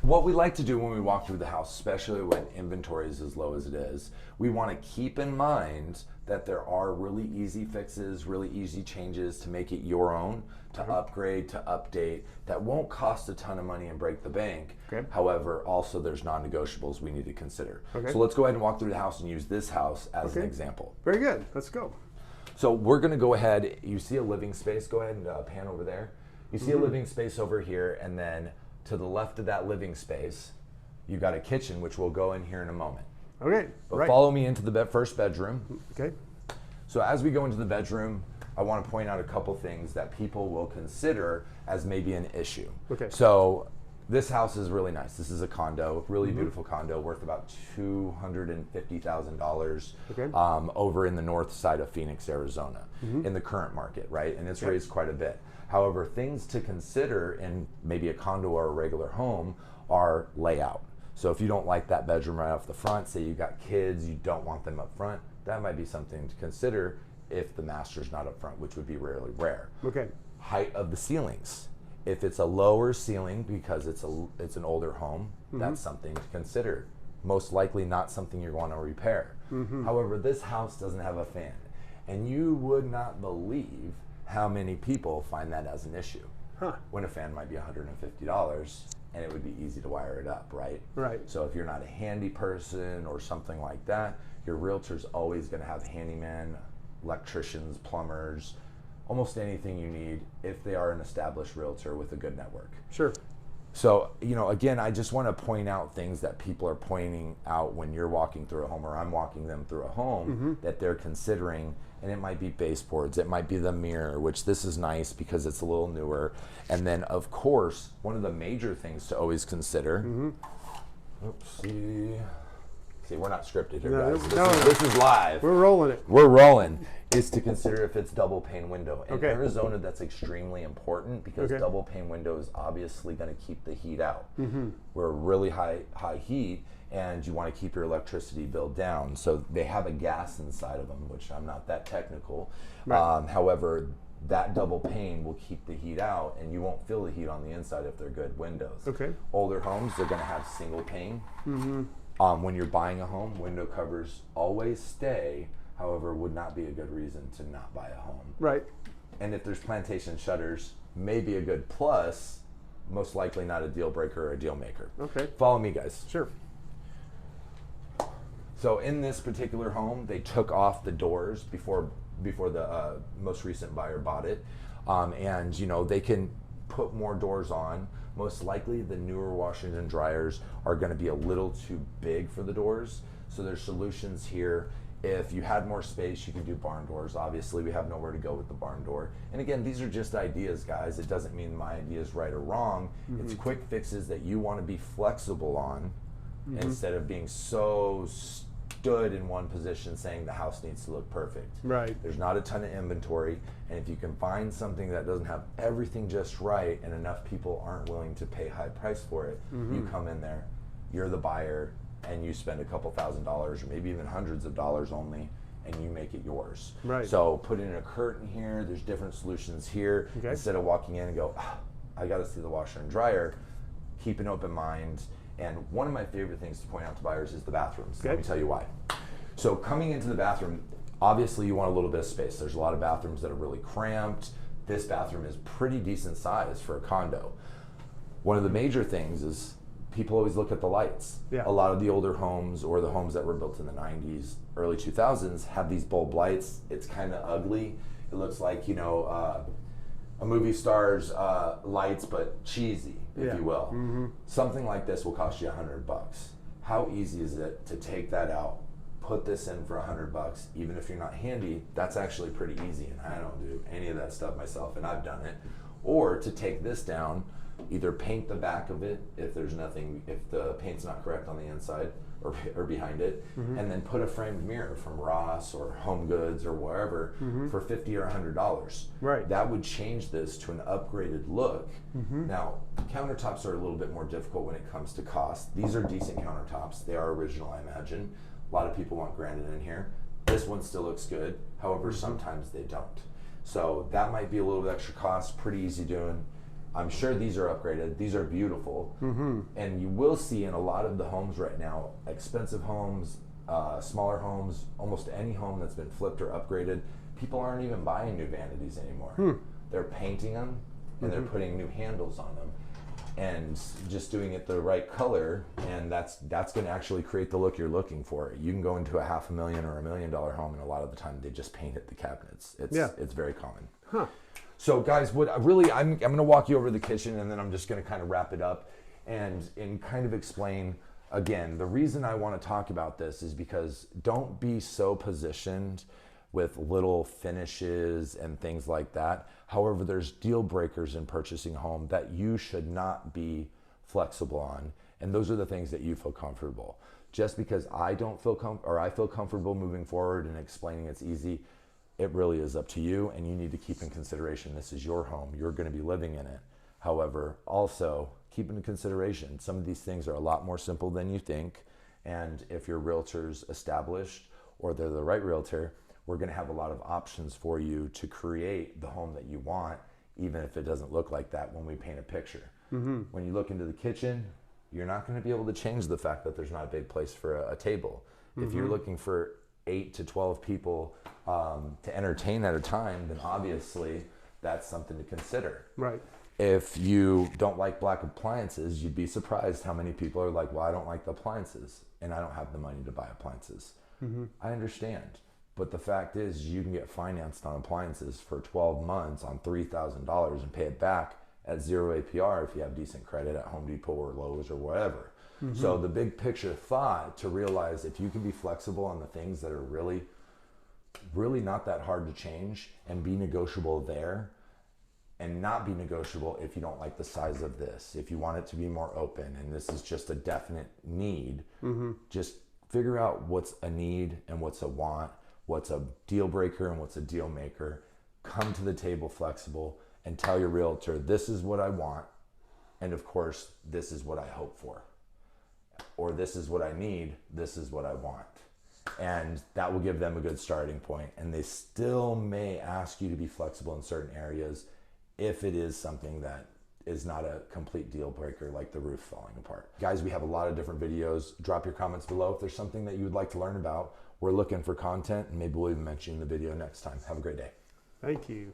What we like to do when we walk through the house, especially when inventory is as low as it is, we want to keep in mind that there are really easy fixes, really easy changes to make it your own, to upgrade, to update, that won't cost a ton of money and break the bank. Okay. However, also there's non-negotiables we need to consider. Okay. So let's go ahead and walk through the house and use this house as an example. Very good. Let's go. So we're going to go ahead, you see a living space, go ahead and pan over there. You see a living space over here, and then to the left of that living space, you've got a kitchen, which we'll go in here in a moment. Okay. But follow me into the first bedroom. Okay. So as we go into the bedroom, I want to point out a couple things that people will consider as maybe an issue. Okay. So this house is really nice. This is a condo, really beautiful condo, worth about $250,000 over in the north side of Phoenix, Arizona, in the current market, right? And it's raised quite a bit. However, things to consider in maybe a condo or a regular home are layout. So if you don't like that bedroom right off the front, say you got kids, you don't want them up front, that might be something to consider if the master's not up front, which would be rarely rare. Okay. Height of the ceilings. If it's a lower ceiling because it's an older home, that's something to consider. Most likely not something you're going to repair. However, this house doesn't have a fan, and you would not believe how many people find that as an issue. When a fan might be $150 and it would be easy to wire it up, right? Right. So if you're not a handy person or something like that, your realtor's always going to have handyman, electricians, plumbers, almost anything you need if they are an established realtor with a good network. Sure. So, you know, again, I just want to point out things that people are pointing out when you're walking through a home or I'm walking them through a home that they're considering. And it might be baseboards, it might be the mirror, which this is nice because it's a little newer. And then, of course, one of the major things to always consider, see, we're not scripted here, guys. This is live. We're rolling it. We're rolling. Is to consider if it's double pane window. In Okay. Arizona, that's extremely important because double pane window is obviously going to keep the heat out. We're really high heat, and you want to keep your electricity bill down. So they have a gas inside of them, which I'm not that technical. Right. However, that double pane will keep the heat out, and you won't feel the heat on the inside if they're good windows. Okay. Older homes, they're going to have single pane. When you're buying a home, window covers always stay. However, would not be a good reason to not buy a home. Right. And if there's plantation shutters, maybe a good plus, most likely not a deal breaker or a deal maker. Okay. Follow me, guys. Sure. So in this particular home, they took off the doors before the most recent buyer bought it. And you know, they can put more doors on. Most likely the newer washers and dryers are going to be a little too big for the doors. So there's solutions here. If you had more space, you could do barn doors. Obviously, we have nowhere to go with the barn door. And again, these are just ideas, guys. It doesn't mean my idea is right or wrong. It's quick fixes that you want to be flexible on instead of being so stood in one position saying the house needs to look perfect. Right. There's not a ton of inventory, and if you can find something that doesn't have everything just right and enough people aren't willing to pay high price for it, you come in there, you're the buyer, and you spend a couple $1,000s or maybe even hundreds of dollars only, and you make it yours. Right. So put in a curtain here, there's different solutions here. Okay. Instead of walking in and go, I gotta see the washer and dryer, keep an open mind. And one of my favorite things to point out to buyers is the bathrooms. Okay. Let me tell you why. So coming into the bathroom, obviously you want a little bit of space. There's a lot of bathrooms that are really cramped. This bathroom is pretty decent size for a condo. One of the major things is people always look at the lights. Yeah. A lot of the older homes or the homes that were built in the 90s, early 2000s have these bulb lights. It's kind of ugly. It looks like, you know, a movie star's lights, but cheesy, if you will. Something like this will cost you $100. How easy is it to take that out, put this in for $100, even if you're not handy? That's actually pretty easy, and I don't do any of that stuff myself, and I've done it. Or to take this down, either paint the back of it if there's nothing, if the paint's not correct on the inside or behind it, and then put a framed mirror from Ross or Home Goods or wherever for $50 or $100. Right. That would change this to an upgraded look. Now, countertops are a little bit more difficult when it comes to cost. These are decent countertops. They are original, I imagine. A lot of people want granite in here. This one still looks good. However, sometimes they don't. So that might be a little bit extra cost, pretty easy doing. I'm sure these are upgraded. These are beautiful. And you will see in a lot of the homes right now, expensive homes, smaller homes, almost any home that's been flipped or upgraded, people aren't even buying new vanities anymore. They're painting them and they're putting new handles on them and just doing it the right color, and that's going to actually create the look you're looking for. You can go into a $500,000 or $1 million home, and a lot of the time they just painted the cabinets. It's very common. So guys, I'm going to walk you over the kitchen, and then I'm just going to kind of wrap it up and kind of explain again, the reason I want to talk about this is because don't be so positioned with little finishes and things like that. However, there's deal breakers in purchasing a home that you should not be flexible on. And those are the things that you feel comfortable. Just because I don't feel I feel comfortable moving forward and explaining it's easy, it really is up to you, and you need to keep in consideration this is your home. You're going to be living in it. However, also keep in consideration some of these things are a lot more simple than you think. And if your realtor's established or they're the right realtor, we're going to have a lot of options for you to create the home that you want, even if it doesn't look like that when we paint a picture. When you look into the kitchen, you're not going to be able to change the fact that there's not a big place for a table. If you're looking for 8 to 12 people to entertain at a time, then obviously that's something to consider. Right. If you don't like black appliances, you'd be surprised how many people are like, well, I don't like the appliances and I don't have the money to buy appliances. I understand. But the fact is, you can get financed on appliances for 12 months on $3,000 and pay it back at 0 APR if you have decent credit at Home Depot or Lowe's or whatever. So the big picture thought to realize if you can be flexible on the things that are really, really not that hard to change and be negotiable there, and not be negotiable if you don't like the size of this, if you want it to be more open and this is just a definite need, just figure out what's a need and what's a want, what's a deal breaker and what's a deal maker. Come to the table flexible and tell your realtor, this is what I want, and of course this is what I hope for, or this is what I need, this is what I want. And that will give them a good starting point. And they still may ask you to be flexible in certain areas if it is something that is not a complete deal breaker, like the roof falling apart. Guys, we have a lot of different videos. Drop your comments below if there's something that you would like to learn about. We're looking for content, and maybe we'll even mention the video next time. Have a great day. Thank you.